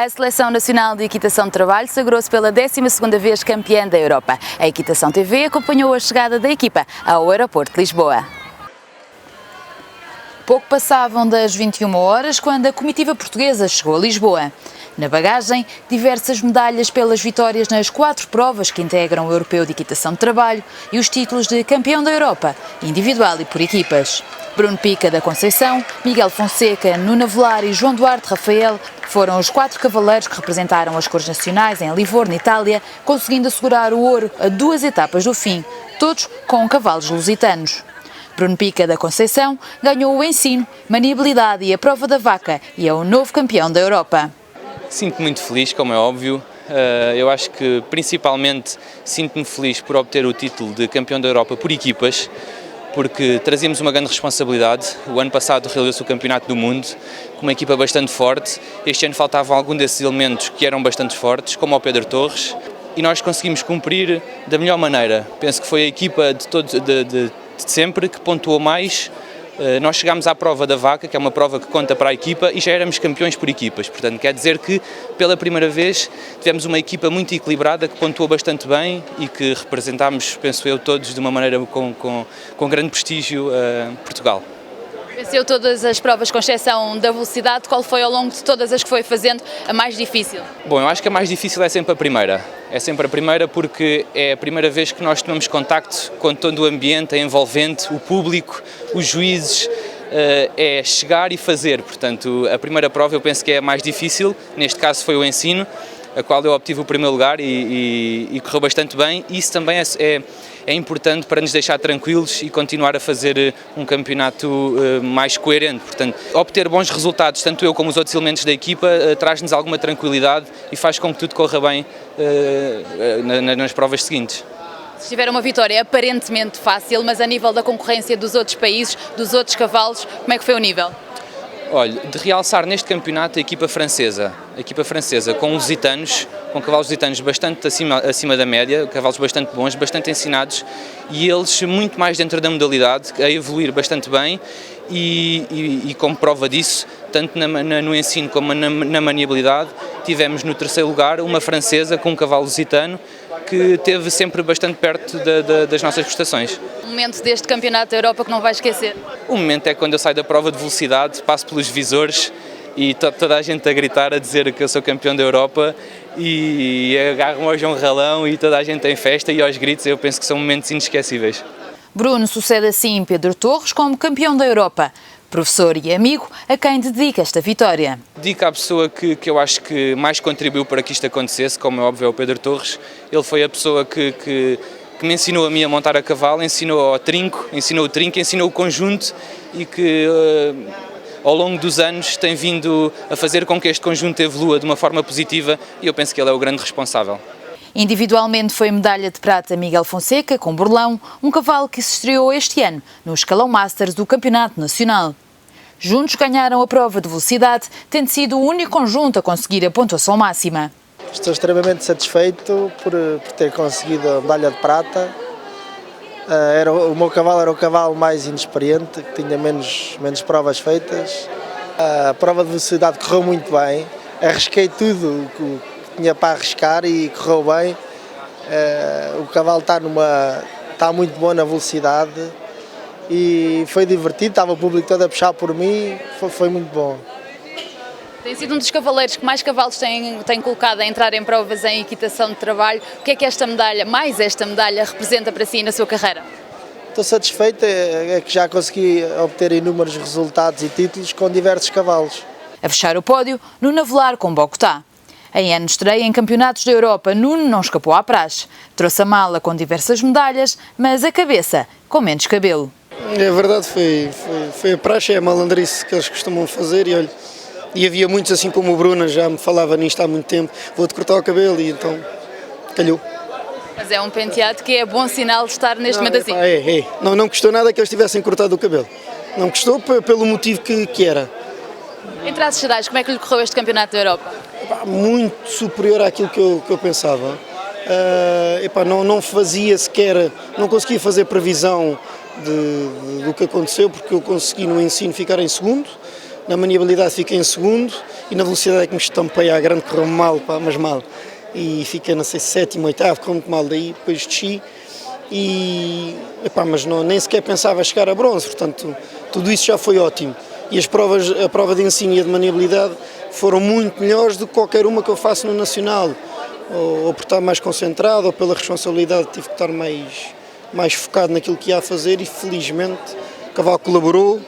A Seleção Nacional de Equitação de Trabalho sagrou-se pela 12ª vez campeã da Europa. A Equitação TV acompanhou a chegada da equipa ao aeroporto de Lisboa. Pouco passavam das 21 horas quando a comitiva portuguesa chegou a Lisboa. Na bagagem, diversas medalhas pelas vitórias nas 4 provas que integram o Europeu de Equitação de Trabalho e os títulos de campeão da Europa, individual e por equipas. Bruno Pica da Conceição, Miguel Fonseca, Nuno Avelar e João Duarte Rafael foram os 4 cavaleiros que representaram as cores nacionais em Livorno, Itália, conseguindo assegurar o ouro a 2 etapas do fim, todos com cavalos lusitanos. Bruno Pica da Conceição ganhou o ensino, maniabilidade e a prova da vaca e é o novo campeão da Europa. Sinto-me muito feliz, como é óbvio. Eu acho que principalmente sinto-me feliz por obter o título de campeão da Europa por equipas, porque trazíamos uma grande responsabilidade. O ano passado realizou-se o Campeonato do Mundo com uma equipa bastante forte. Este ano faltavam alguns desses elementos que eram bastante fortes, como o Pedro Torres, e nós conseguimos cumprir da melhor maneira. Penso que foi a equipa de sempre que pontuou mais. Nós chegámos à prova da vaca, que é uma prova que conta para a equipa, e já éramos campeões por equipas. Portanto, quer dizer que pela primeira vez tivemos uma equipa muito equilibrada, que pontuou bastante bem e que representámos, penso eu, todos de uma maneira com grande prestígio Portugal. Venceu todas as provas com exceção da velocidade. Qual foi ao longo de todas as que foi fazendo a mais difícil? Bom, eu acho que a mais difícil é sempre a primeira. É sempre a primeira porque é a primeira vez que nós tomamos contacto com todo o ambiente, é envolvente, o público, os juízes, é chegar e fazer. Portanto, a primeira prova eu penso que é a mais difícil, neste caso foi o ensino, a qual eu obtive o primeiro lugar e correu bastante bem. Isso também é importante para nos deixar tranquilos e continuar a fazer um campeonato mais coerente. Portanto, obter bons resultados, tanto eu como os outros elementos da equipa, traz-nos alguma tranquilidade e faz com que tudo corra bem nas provas seguintes. Tiveram uma vitória aparentemente fácil, mas a nível da concorrência dos outros países, dos outros cavalos, como é que foi o nível? Olha, de realçar neste campeonato a equipa francesa com lusitanos, com cavalos lusitanos bastante acima da média, cavalos bastante bons, bastante ensinados, e eles muito mais dentro da modalidade, a evoluir bastante bem e como prova disso, tanto no ensino como na maniabilidade, tivemos no terceiro lugar uma francesa com um cavalo lusitano que esteve sempre bastante perto das nossas prestações. Um momento deste campeonato da Europa que não vai esquecer? O momento é quando eu saio da prova de velocidade, passo pelos visores e toda a gente a gritar, a dizer que eu sou campeão da Europa e agarram ao João Ralão e toda a gente tem festa e aos gritos. Eu penso que são momentos inesquecíveis. Bruno sucede assim Pedro Torres como campeão da Europa, professor e amigo a quem dedica esta vitória. Dedico à pessoa que eu acho que mais contribuiu para que isto acontecesse, como é óbvio, é o Pedro Torres. Ele foi a pessoa que me ensinou a mim a montar a cavalo, ensinou o trinco, ensinou o conjunto e que ao longo dos anos tem vindo a fazer com que este conjunto evolua de uma forma positiva e eu penso que ele é o grande responsável. Individualmente foi medalha de prata Miguel Fonseca, com Burlão, um cavalo que se estreou este ano no escalão Masters do Campeonato Nacional. Juntos ganharam a prova de velocidade, tendo sido o único conjunto a conseguir a pontuação máxima. Estou extremamente satisfeito por ter conseguido a medalha de prata. O meu cavalo era o cavalo mais inexperiente, que tinha menos provas feitas. A prova de velocidade correu muito bem, arrisquei tudo que tinha para arriscar e correu bem. O cavalo está muito bom na velocidade e foi divertido, estava o público todo a puxar por mim, foi muito bom. Tem sido um dos cavaleiros que mais cavalos tem colocado a entrar em provas em equitação de trabalho. O que é que esta medalha representa para si na sua carreira? Estou satisfeito, é que já consegui obter inúmeros resultados e títulos com diversos cavalos. A fechar o pódio, Nuno Avelar com Bogotá. Em ano de estreia em campeonatos da Europa, Nuno não escapou à praxe. Trouxe a mala com diversas medalhas, mas a cabeça com menos cabelo. É verdade, foi a praxe, é a malandrice que eles costumam fazer e havia muitos, assim como o Bruno, já me falava nisto há muito tempo, vou-te cortar o cabelo e então calhou. Mas é um penteado que é bom sinal de estar neste momento assim. Não custou nada que eles tivessem cortado o cabelo. Não custou pelo motivo que era. Em traços gerais, como é que lhe correu este campeonato da Europa? Muito superior àquilo que eu pensava. Não fazia sequer, não conseguia fazer previsão do que aconteceu, porque eu consegui no ensino ficar em segundo. Na maniabilidade fiquei em segundo e na velocidade é que me estampei à grande, correu mal, pá, mas mal. E fiquei, não sei, sétimo, oitavo, correu muito mal, daí depois desci e, epá, mas não, nem sequer pensava chegar a bronze, portanto tudo isso já foi ótimo. E as provas, a prova de ensino e a de maniabilidade foram muito melhores do que qualquer uma que eu faço no Nacional, ou por estar mais concentrado, ou pela responsabilidade tive que estar mais focado naquilo que ia a fazer e felizmente o cavalo colaborou,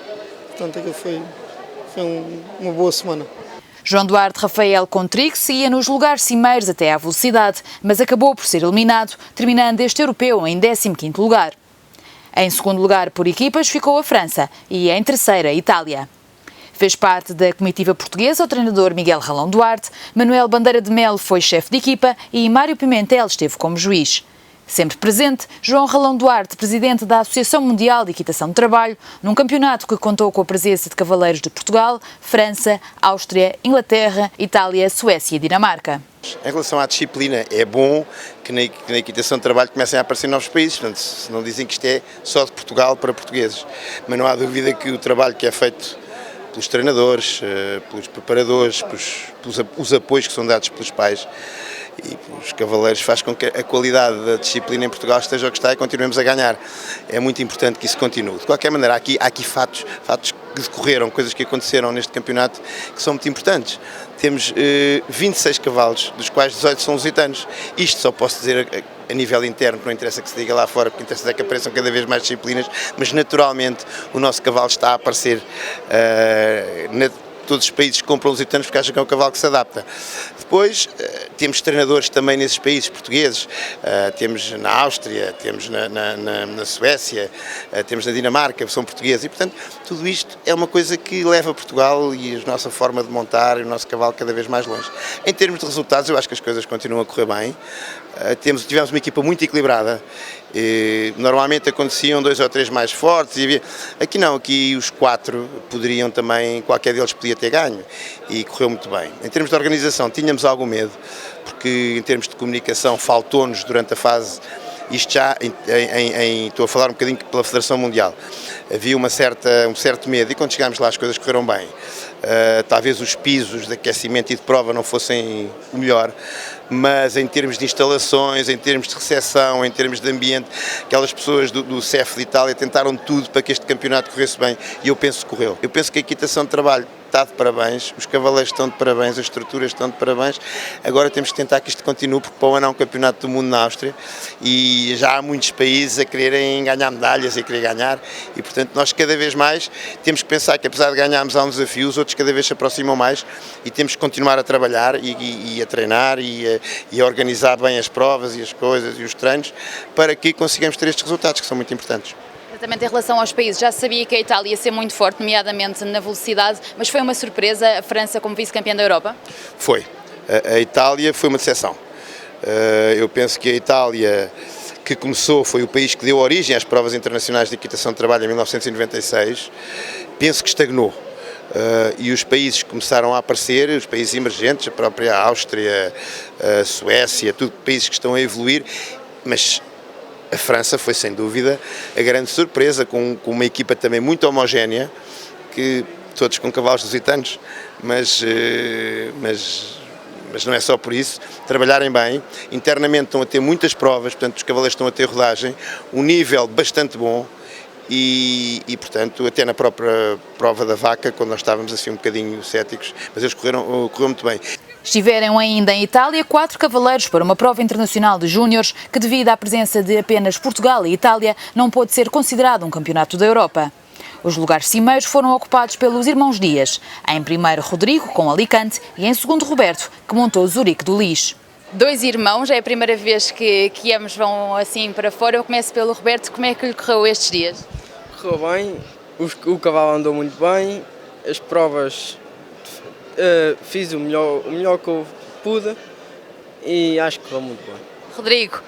portanto aquilo foi uma boa semana. João Duarte Rafael Contrix ia nos lugares cimeiros até à velocidade, mas acabou por ser eliminado, terminando este europeu em 15º lugar. Em segundo lugar por equipas ficou a França e em terceira a Itália. Fez parte da comitiva portuguesa o treinador Miguel Ralão Duarte, Manuel Bandeira de Melo foi chefe de equipa e Mário Pimentel esteve como juiz. Sempre presente, João Ralão Duarte, presidente da Associação Mundial de Equitação de Trabalho, num campeonato que contou com a presença de cavaleiros de Portugal, França, Áustria, Inglaterra, Itália, Suécia e Dinamarca. Em relação à disciplina, é bom que na equitação de trabalho comecem a aparecer novos países, portanto, se não dizem que isto é só de Portugal para portugueses, mas não há dúvida que o trabalho que é feito pelos treinadores, pelos preparadores, pelos apoios que são dados pelos pais e pelos cavaleiros faz com que a qualidade da disciplina em Portugal esteja o que está e continuemos a ganhar. É muito importante que isso continue. De qualquer maneira, há aqui fatos que decorreram, coisas que aconteceram neste campeonato que são muito importantes. Temos 26 cavalos, dos quais 18 são lusitanos. Isto só posso dizer a nível interno, não interessa que se diga lá fora, porque interessa é que apareçam cada vez mais disciplinas, mas naturalmente o nosso cavalo está a aparecer todos os países que compram lusitanos porque acham que é um cavalo que se adapta. Depois temos treinadores também nesses países portugueses, temos na Áustria, temos na Suécia, temos na Dinamarca, são portugueses e portanto tudo isto é uma coisa que leva Portugal e a nossa forma de montar e o nosso cavalo cada vez mais longe. Em termos de resultados eu acho que as coisas continuam a correr bem, tivemos uma equipa muito equilibrada. Normalmente aconteciam 2 ou 3 mais fortes, aqui não, aqui os 4 poderiam também, qualquer deles podia ter ganho e correu muito bem. Em termos de organização tínhamos algum medo, porque em termos de comunicação faltou-nos durante a fase, isto já estou a falar um bocadinho pela Federação Mundial, havia um certo medo e quando chegámos lá as coisas correram bem. Talvez os pisos de aquecimento e de prova não fossem o melhor, mas em termos de instalações, em termos de recepção, em termos de ambiente, aquelas pessoas do CEF de Itália tentaram tudo para que este campeonato corresse bem e eu penso que correu. Eu penso que a equitação de trabalho está de parabéns, os cavaleiros estão de parabéns, as estruturas estão de parabéns, agora temos que tentar que isto continue, porque para o ano há um campeonato do mundo na Áustria e já há muitos países a quererem ganhar medalhas e a querer ganhar e portanto nós cada vez mais temos que pensar que apesar de ganharmos há um desafio, os outros cada vez se aproximam mais e temos que continuar a trabalhar e a treinar e a organizar bem as provas e as coisas e os treinos para que consigamos ter estes resultados que são muito importantes. Exatamente em relação aos países, já sabia que a Itália ia ser muito forte, nomeadamente na velocidade, mas foi uma surpresa a França como vice-campeã da Europa? Foi. A Itália foi uma decepção. Eu penso que a Itália, que começou, foi o país que deu origem às provas internacionais de equitação de trabalho em 1996, penso que estagnou. E os países começaram a aparecer, os países emergentes, a própria Áustria, a Suécia, tudo países que estão a evoluir, mas a França foi sem dúvida a grande surpresa, com uma equipa também muito homogénea, que todos com cavalos lusitanos, mas não é só por isso, trabalharem bem, internamente estão a ter muitas provas, portanto os cavaleiros estão a ter rodagem, um nível bastante bom e portanto até na própria prova da vaca, quando nós estávamos assim um bocadinho céticos, mas eles correu muito bem. Estiveram ainda em Itália 4 cavaleiros para uma prova internacional de júniores que, devido à presença de apenas Portugal e Itália, não pôde ser considerado um campeonato da Europa. Os lugares cimeiros foram ocupados pelos irmãos Dias, em primeiro Rodrigo, com Alicante, e em segundo Roberto, que montou Zurique do Lis. 2 irmãos, é a primeira vez que ambos vão assim para fora. Eu começo pelo Roberto, como é que lhe correu estes dias? Correu bem, o cavalo andou muito bem, as provas fiz o melhor que eu pude e acho que correu muito bem. Rodrigo,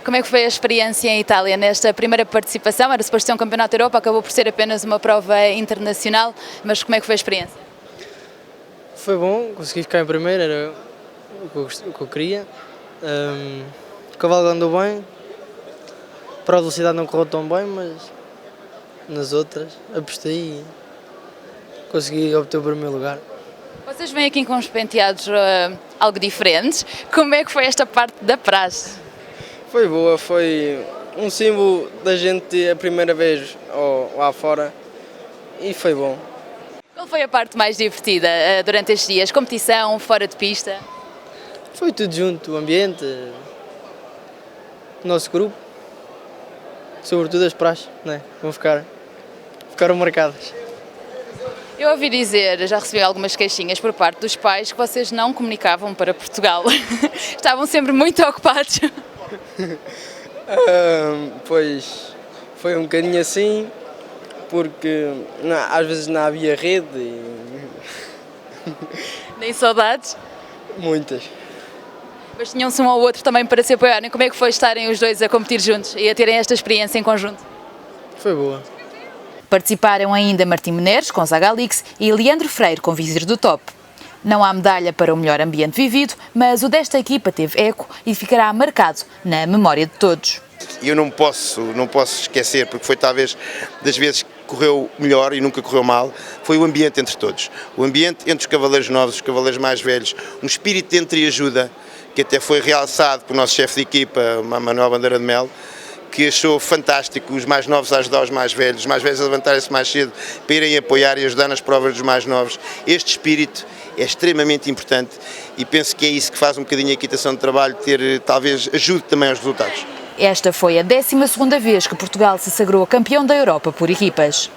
como é que foi a experiência em Itália nesta primeira participação? Era suposto ser um campeonato da Europa, acabou por ser apenas uma prova internacional, mas como é que foi a experiência? Foi bom, consegui ficar em primeiro, era o que eu queria. O cavalo andou bem, para a velocidade não correu tão bem, mas nas outras apostei consegui obter o primeiro lugar. Vocês vêm aqui com uns penteados algo diferentes. Como é que foi esta parte da praxe? Foi boa, foi um símbolo da gente a primeira vez lá fora e foi bom. Qual foi a parte mais divertida durante estes dias? Competição, fora de pista? Foi tudo junto, o ambiente, o nosso grupo, sobretudo as praxes, né? Ficaram marcadas. Eu ouvi dizer, já recebi algumas queixinhas por parte dos pais que vocês não comunicavam para Portugal. Estavam sempre muito ocupados. Pois foi um bocadinho assim, porque às vezes não havia rede e Nem saudades. muitas. Mas tinham-se um ao outro também para se apoiarem. Como é que foi estarem os dois a competir juntos e a terem esta experiência em conjunto? Foi boa. Participaram ainda Martim Menezes, com Zagalix, e Leandro Freire, com Vizir do Top. Não há medalha para o melhor ambiente vivido, mas o desta equipa teve eco e ficará marcado na memória de todos. Eu não posso esquecer, porque foi talvez das vezes que correu melhor e nunca correu mal, foi o ambiente entre todos. O ambiente entre os cavaleiros novos, os cavaleiros mais velhos, um espírito de entreajuda, que até foi realçado pelo nosso chefe de equipa, Manuel Bandeira de Mel, que achou fantástico os mais novos a ajudar os mais velhos a levantarem-se mais cedo para irem apoiar e ajudar nas provas dos mais novos. Este espírito é extremamente importante e penso que é isso que faz um bocadinho a equitação de trabalho talvez ajude também aos resultados. Esta foi a 12ª vez que Portugal se sagrou campeão da Europa por equipas.